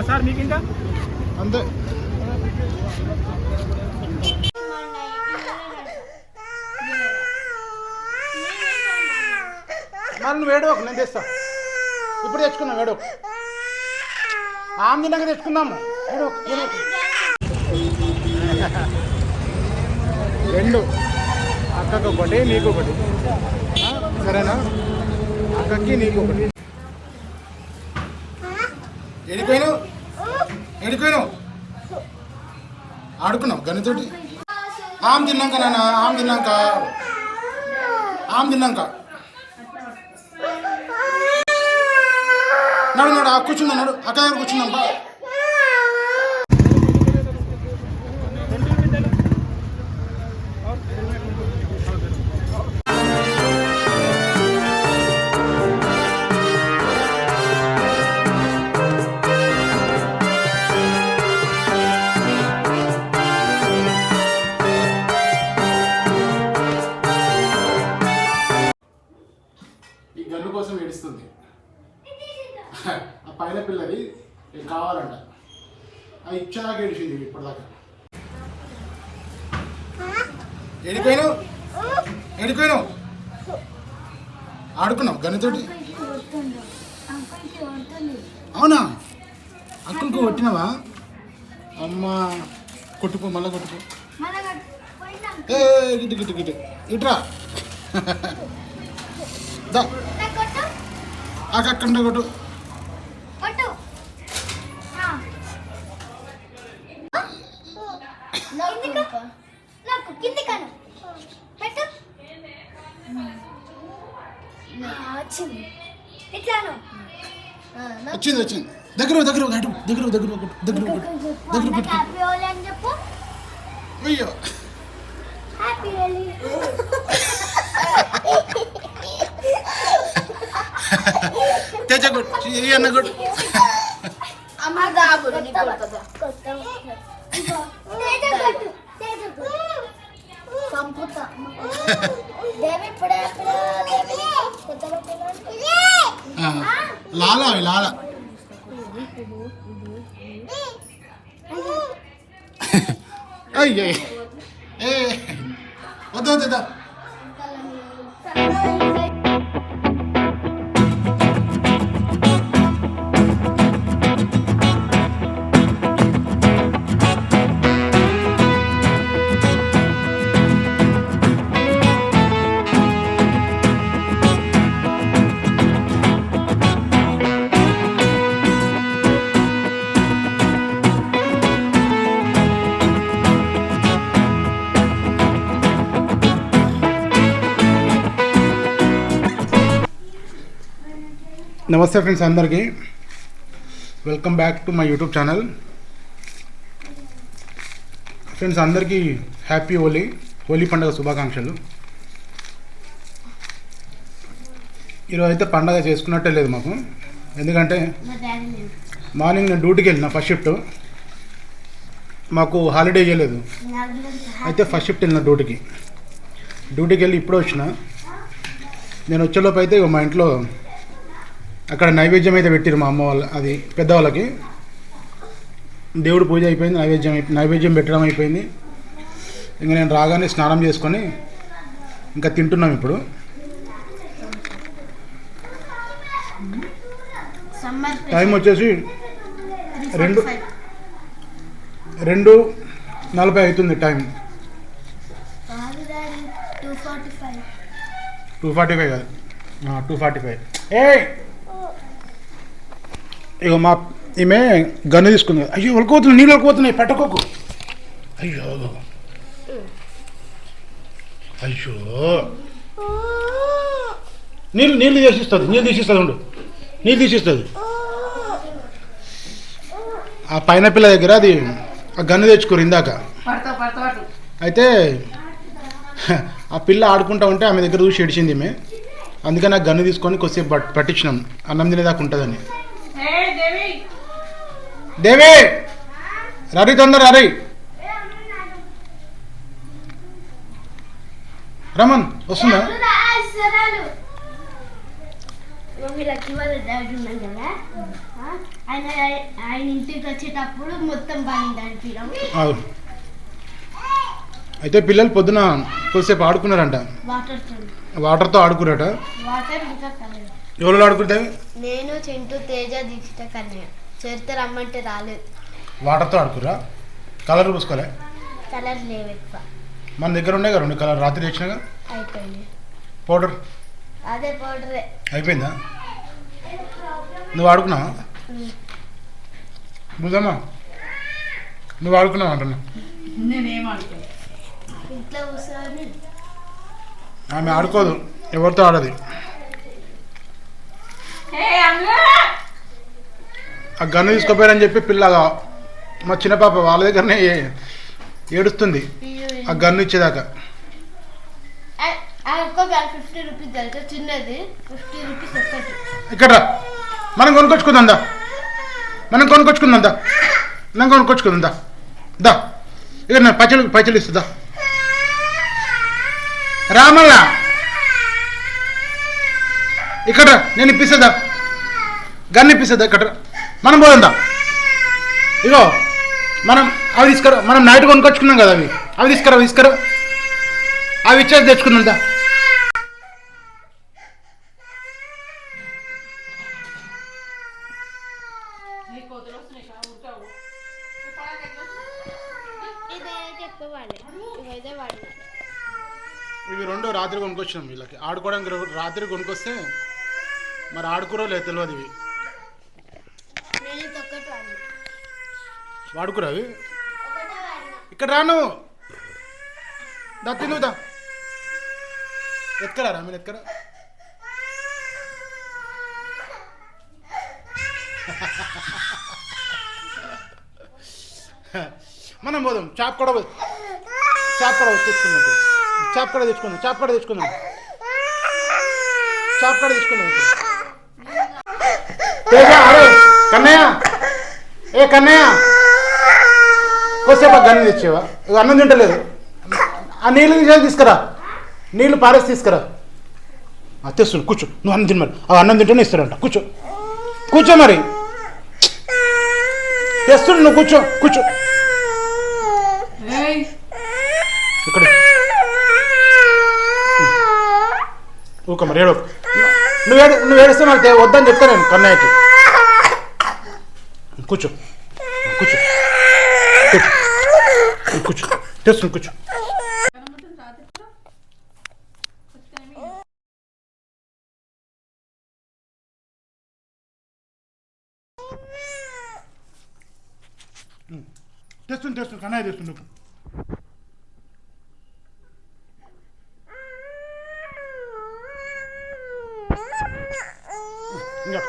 Sir మీకు ఇంకా అంతే. మరి నువ్వు వేడవకు, నేను తెస్తా. ఇప్పుడు తెచ్చుకున్నాం, వేడవకు. ఆమె తిన్నాక తెచ్చుకుందాము. రెండు, అక్కకి ఒకటి నీకు ఒకటి, సరేనా? అక్కకి నీకు ఒకటి. ఎడిపోయినావు ఎడిపోయినావు ఆడుకున్నావు గనితోటి. ఆమె తిన్నాక నాన్న, ఆమె తిన్నాక నడు నడు కూర్చుందా, నడు అక్క దగ్గర కూర్చుందాం. ఈ గన్ను కోసం ఏడుస్తుంది. ఆ పైన పిల్లది కావాలంట, ఆ ఇచ్చాక ఏడిచింది ఇప్పటిదాకా. ఎడిపోయినావు ఆడుకున్నావు గన్నుతోటి. అవునా? అక్కడికి కొట్టినావా? అమ్మా కొట్టుకో, మళ్ళీ కొట్టుకో. గిట్టు గిట్టు గిట్టు ఇట్రా అక్కడ కొట్టు. వచ్చింది వచ్చింది. దగ్గర దగ్గర దగ్గర దగ్గర దగ్గర దగ్గర అయ్యో తెచ్చ కొట్టు, అన్న కొట్టు. లాలా అవి లాలా. అయ్యో ఏ వద్దు వద్దా. నమస్తే ఫ్రెండ్స్, అందరికీ welcome back to my YouTube channel. Friends అందరికీ హ్యాపీ హోలీ పండుగ శుభాకాంక్షలు. ఈరోజు అయితే పండుగ చేసుకున్నట్టే లేదు మాకు, ఎందుకంటే మార్నింగ్ నేను డ్యూటీకి వెళ్ళిన ఫస్ట్ షిఫ్ట్, మాకు హాలిడే ఇవ్వలేదు. అయితే ఫస్ట్ షిఫ్ట్ వెళ్ళిన డ్యూటీకి వెళ్ళి ఇప్పుడే వచ్చిన. నేను వచ్చేలోపు అయితే మా ఇంట్లో అక్కడ నైవేద్యం అయితే పెట్టారు మా అమ్మ వాళ్ళ, అది పెద్దవాళ్ళకి. దేవుడు పూజ అయిపోయింది, నైవేద్యం పెట్టడం అయిపోయింది. ఇంకా నేను రాగానే స్నానం చేసుకొని ఇంకా తింటున్నాం. ఇప్పుడు టైం వచ్చేసి 2:40 అవుతుంది టైం. 2:45 కాదు, 2:45. ఇక మా ఈమె గన్ను తీసుకుంది. అయ్యో వలుకోతున్నాయి, నీళ్ళు వలుకోతున్నాయి, పట్టుకోకు. అయ్యో అయ్యో నీళ్ళు తీసిస్తుంది ఉండు, నీళ్ళు తీసిస్తుంది. ఆ పైన పిల్ల దగ్గర అది ఆ గన్ను తెచ్చుకోరు ఇందాక. అయితే ఆ పిల్ల ఆడుకుంటా ఉంటే ఆమె దగ్గర చూసి ఏడిచింది ఈమె. అందుకని ఆ గన్ను తీసుకొని కొద్దిసేపు పట్టించినాం, అన్నం తినేదాకా ఉంటుందని. దేవి రరి తొందర రరి రమన్ వస్తుందా? మమ్మీ లక్కీ వాళ్ళ డాడీ ఉన్నాం కదా, ఆయన ఇంటికి వచ్చేటప్పుడు మొత్తం పడింది అనిపించడం. అయితే పిల్లలు పొద్దున కొద్దిసేపు ఆడుకున్నారంట, వాటర్తో ఆడుకున్నారట. ఎవరు ఆడుకుంటాయి? నేను, చింటూ, తేజ, దీక్షిత, కన్య. చరిత్ర రమ్మంటే రాలేదు. వాటర్తో ఆడుకురా? కలర్ పూసుకోలే? కలర్ లేవు ఎక్కువ. మన దగ్గర ఉండే కదా 2 కలర్ రాత్రి తెచ్చినాగా. అయిపోయింది. పౌడర్? అదే పౌడరే. అయిపోయిందా? నువ్వు ఆడుకున్నావా? బుధమ్మా నువ్వు ఆడుకున్నావు అంటున్నా. నేనేం ఆడుకోను. ఇంట్లో కూర్చొని ఆమె ఆడుకోదు, ఎవరితో ఆడది. ఆ గన్ను తీసుకోపోయారని చెప్పి పిల్లగా మా చిన్న పాప వాళ్ళ దగ్గరనే ఏడుస్తుంది ఆ గన్ను ఇచ్చేదాకా. 50 రూపీస్ తెలుసా, చిన్నది 50 రూపీస్ ఒక్కటి. ఇక్కడ మనం కొనుక్కొచ్చుకుందా, మనం కొనుక్కొచ్చుకుందా, మనం కొనుక్కొచ్చుకుందా. దా ఇక్కడ నా పైసలు ఇస్తుందా రామల్లా, ఇక్కడ నేను ఇప్పిస్తుందా, గన్ను ఇప్పిస్తుందా, ఇక్కడ మనం పోదా. ఇగో మనం అవి తీసుకురా, మనం నైట్ కొనుక్కొచ్చుకున్నాం కదా, అవి తీసుకురా అవి ఇచ్చేది తెచ్చుకుందా. ఇవి 2 రాత్రి కొనుక్కొచ్చినాం వీళ్ళకి ఆడుకోవడానికి. రాత్రి కొనుక్కొస్తే మరి ఆడుకురో లేదు తెలియదు. ఇవి వాడుకురా అవి. ఇక్కడ రాను దా తినుదా, ఎత్కరా రా, మీరు ఎత్కరా. మనం పోదాం చాప్ కూడా తెచ్చుకుందాం, చాప్ కూడా తెచ్చుకుందాం. కన్నయ్య, ఏ కన్నయ్య, కొద్దిసేపు గన్ను తెచ్చేవా? అన్నం తింటలేదు. ఆ నీళ్ళు తీసుకురా, నీళ్ళు పారేసి తీసుకురా. తెస్తుంది, కూర్చో. నువ్వు అన్నం తిని మరి, అన్నం తింటేనే ఇస్తాడంట. కూర్చో మరి, తెస్తుడు. నువ్వు కూర్చో ఇక్కడ. ఊక మరి ఏడో. నువ్వు ఏడిస్తే నాకు వద్దని చెప్తా నేను కన్నయ్యకి. కూర్చో తెస్తుంది, కూర్చో. తెస్తుంది కన్నయ్య తెస్తుంది. ఇంకా